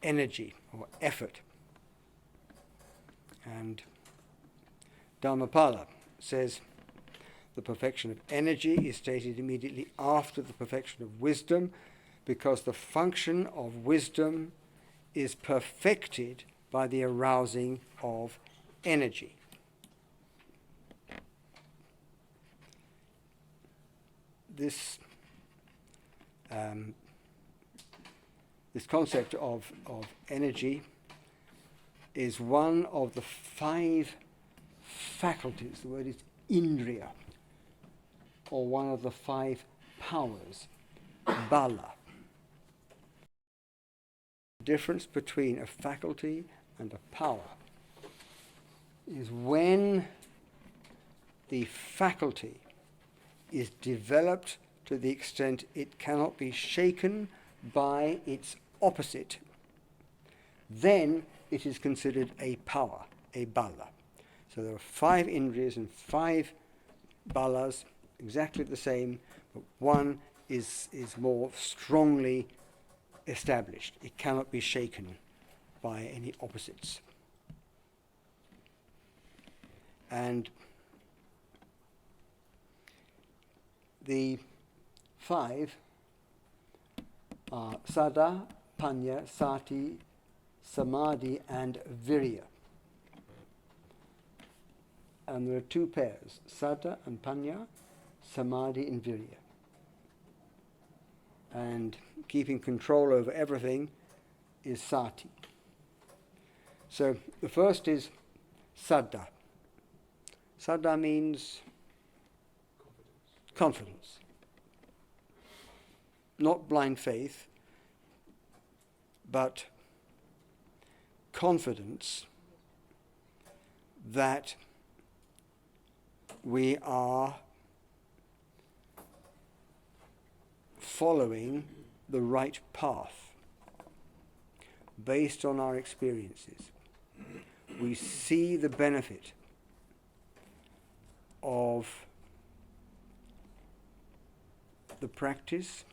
energy or effort. And Dhammapada says the perfection of energy is stated immediately after the perfection of wisdom, because the function of wisdom is perfected by the arousing of energy. This concept of energy is one of the 5 faculties. The word is indriya, or one of the 5 powers, bala. The difference between a faculty and a power is when the faculty is developed to the extent it cannot be shaken by its opposite, then it is considered a power, a bala. So there are 5 indriyas and 5 balas, exactly the same, but one is more strongly established. It cannot be shaken by any opposites. And the 5 are Sada, Panya, Sati, Samadhi, and Viriya. And there are 2 pairs, Sada and Panya, Samadhi and Viriya. And keeping control over everything is Sati. So the first is Saddha. Saddha means confidence. Not blind faith, but confidence that we are following the right path based on our experiences. We see the benefit of the practice.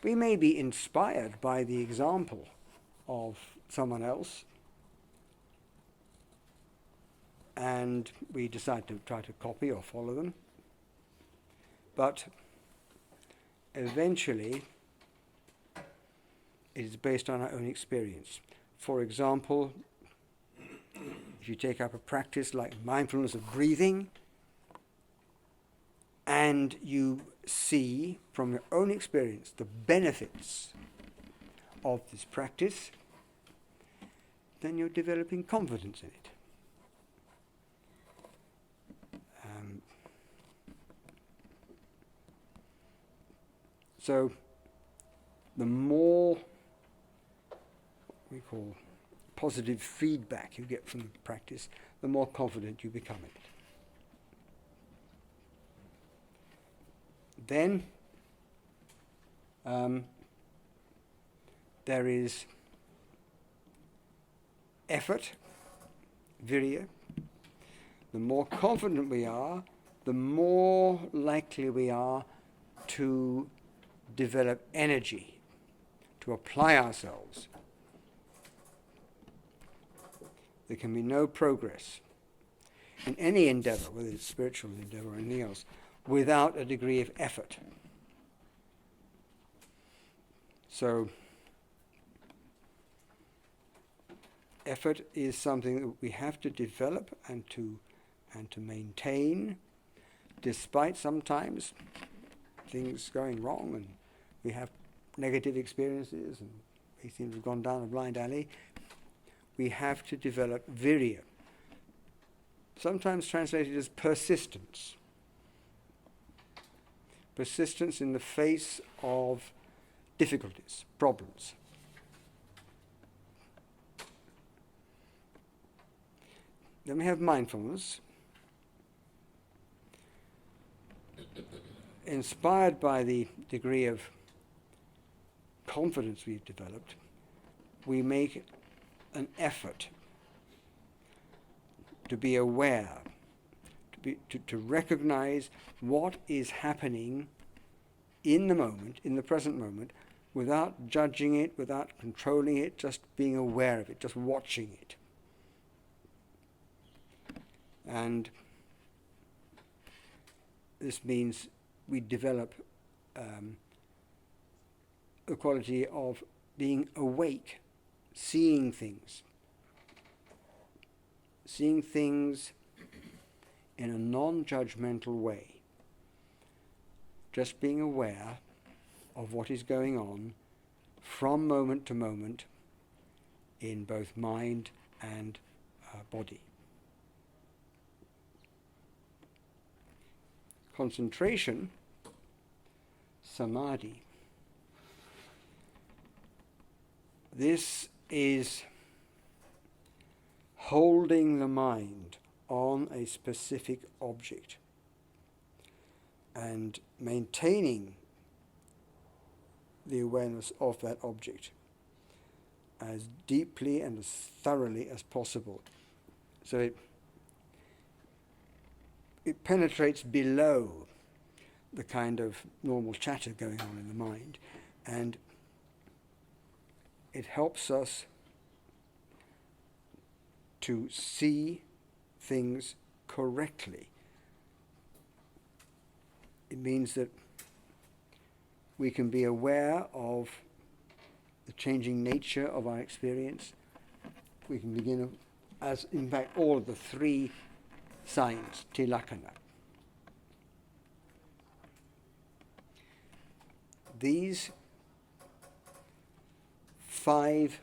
We may be inspired by the example of someone else, and we decide to try to copy or follow them. But eventually, it is based on our own experience. For example, if you take up a practice like mindfulness of breathing, and you see from your own experience the benefits of this practice, then you're developing confidence in it. So the more we call positive feedback you get from the practice, the more confident you become in it. Then there is effort, Viriya. The more confident we are, the more likely we are to develop energy, to apply ourselves. There can be no progress in any endeavor, whether it's spiritual endeavor or anything else, without a degree of effort. So, effort is something that we have to develop and to maintain, despite sometimes things going wrong and we have negative experiences and we seem to have gone down a blind alley. We have to develop Viriya, sometimes translated as persistence. Persistence in the face of difficulties, problems. Then we have mindfulness. Inspired by the degree of confidence we've developed, we make an effort to be aware, to recognize what is happening in the moment, in the present moment, without judging it, without controlling it, just being aware of it, just watching it. And this means we develop the quality of being awake, seeing things in a non-judgmental way, just being aware of what is going on from moment to moment in both mind and body. Concentration, samadhi, this is holding the mind on a specific object and maintaining the awareness of that object as deeply and as thoroughly as possible. So it penetrates below the kind of normal chatter going on in the mind, and it helps us to see things correctly. It means that we can be aware of the changing nature of our experience. We can begin, as in fact all of the three signs, tilakkhana. These 5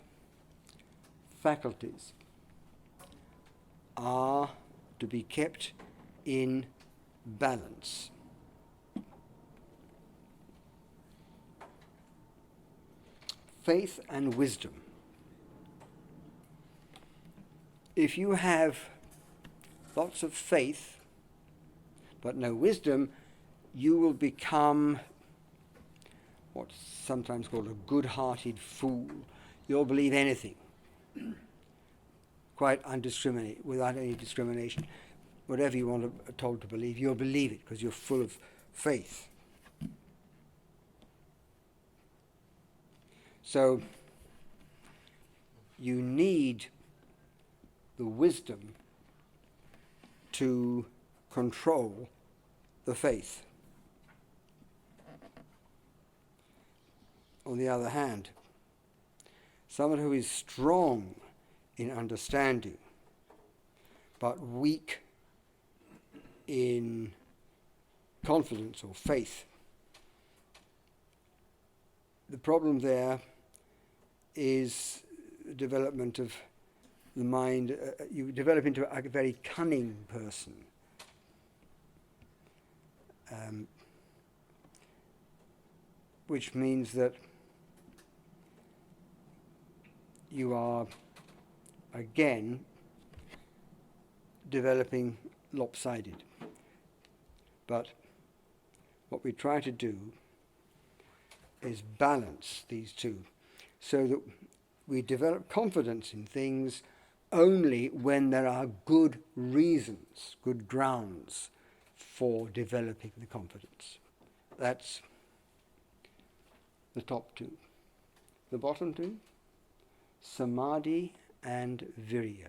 faculties are to be kept in balance. Faith and wisdom. If you have lots of faith but no wisdom, you will become what's sometimes called a good-hearted fool. You'll believe anything, quite undiscriminate, without any discrimination. Whatever you want told to believe, you'll believe it because you're full of faith. So you need the wisdom to control the faith. On the other hand, someone who is strong in understanding but weak in confidence or faith, the problem there is the development of the mind. You develop into a very cunning person. Which means that you are again developing lopsided. But what we try to do is balance these two so that we develop confidence in things only when there are good reasons, good grounds for developing the confidence. That's the top 2. The bottom 2, samadhi and viriya.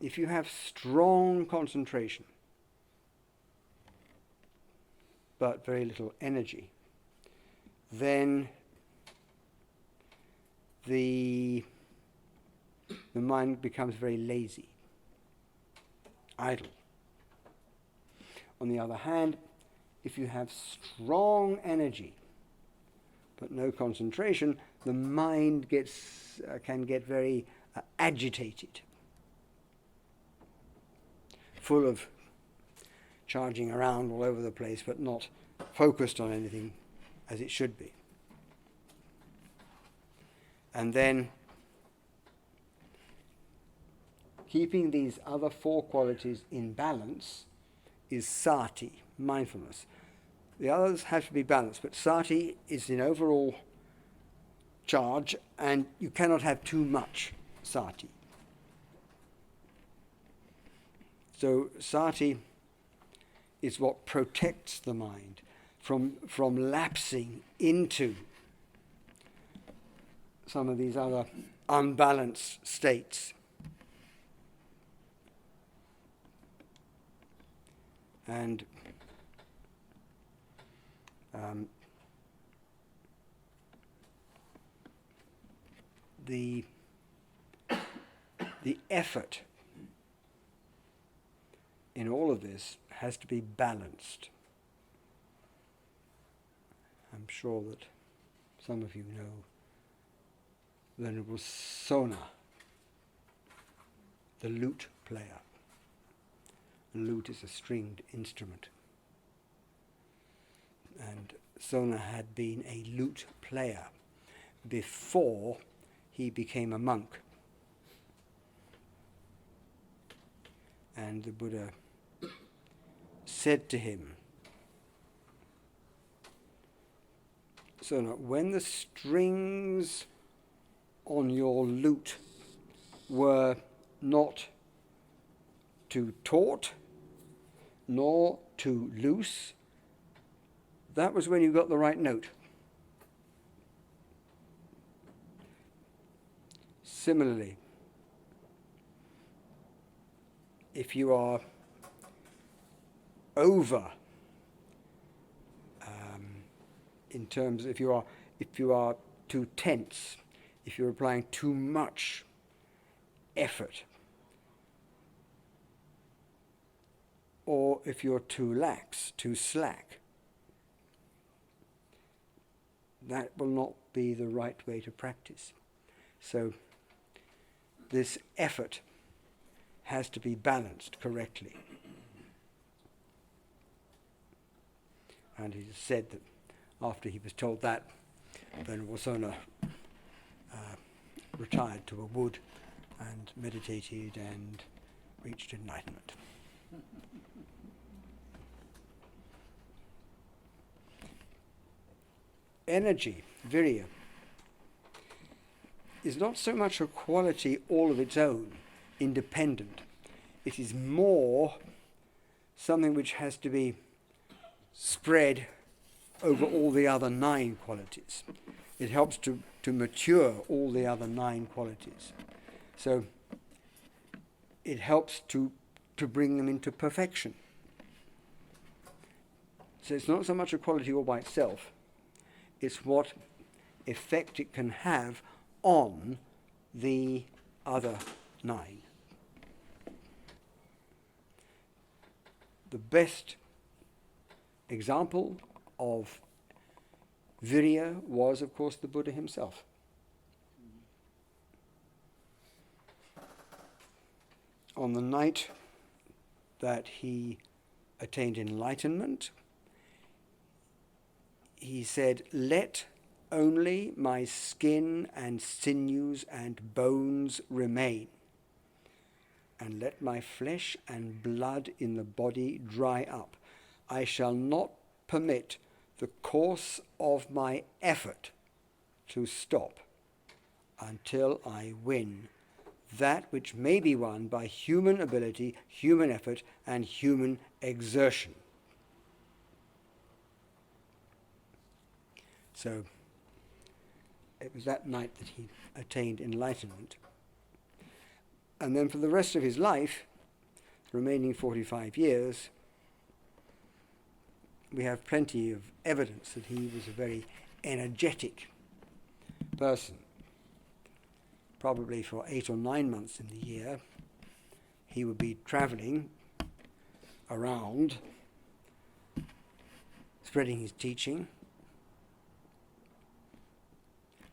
If you have strong concentration but very little energy, then the mind becomes very lazy, idle. On the other hand, if you have strong energy but no concentration, the mind can get very agitated, full of charging around all over the place, but not focused on anything as it should be. And then keeping these other 4 qualities in balance is sati, mindfulness. The others have to be balanced, but sati is in overall charge, and you cannot have too much sati. So sati is what protects the mind from lapsing into some of these other unbalanced states. And the effort in all of this has to be balanced. I'm sure that some of you know Venerable Sona, the lute player. The lute is a stringed instrument. And Sona had been a lute player before he became a monk. And the Buddha said to him, Sona, when the strings on your lute were not too taut nor too loose, that was when you got the right note. Similarly, if you are over, in terms, if you are too tense, if you're applying too much effort, or if you're too lax, too slack, that will not be the right way to practice. So this effort has to be balanced correctly. And he said that after he was told that, Venerable Sona retired to a wood and meditated and reached enlightenment. Energy, Viriya, is not so much a quality all of its own, independent. It is more something which has to be spread over all the other 9 qualities. It helps to mature all the other 9 qualities. So it helps to bring them into perfection. So it's not so much a quality all by itself, it's what effect it can have on the other 9. The best example of Viriya was, of course, the Buddha himself. On the night that he attained enlightenment, he said, "Let only my skin and sinews and bones remain, and let my flesh and blood in the body dry up. I shall not permit the course of my effort to stop until I win that which may be won by human ability, human effort, and human exertion." So it was that night that he attained enlightenment. And then for the rest of his life, the remaining 45 years, we have plenty of evidence that he was a very energetic person. Probably for 8 or 9 months in the year, he would be traveling around, spreading his teaching.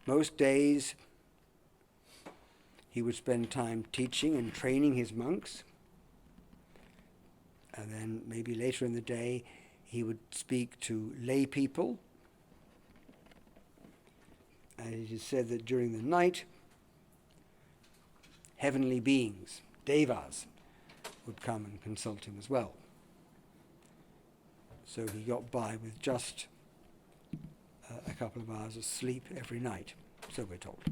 Most days, he would spend time teaching and training his monks. And then maybe later in the day, he would speak to lay people. And it is said that during the night, heavenly beings, devas, would come and consult him as well. So he got by with just a couple of hours of sleep every night, so we're told.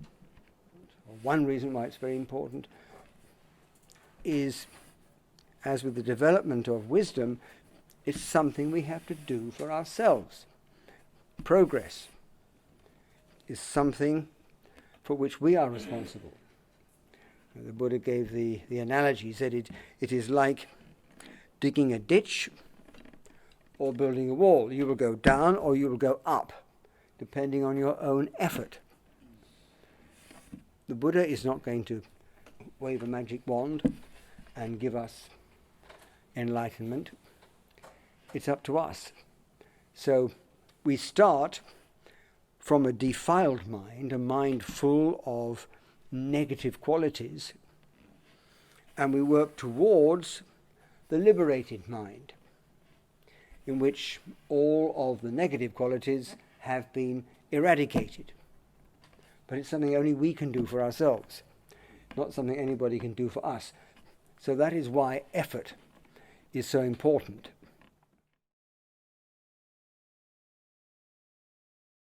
One reason why it's very important is, as with the development of wisdom, it's something we have to do for ourselves. progress is something for which we are responsible. The Buddha gave the analogy. He said it is like digging a ditch or building a wall. You will go down or you will go up, depending on your own effort. The Buddha is not going to wave a magic wand and give us enlightenment. It's up to us. So we start from a defiled mind, a mind full of negative qualities, and we work towards the liberated mind, in which all of the negative qualities have been eradicated. But it's something only we can do for ourselves, not something anybody can do for us. So that is why effort is so important.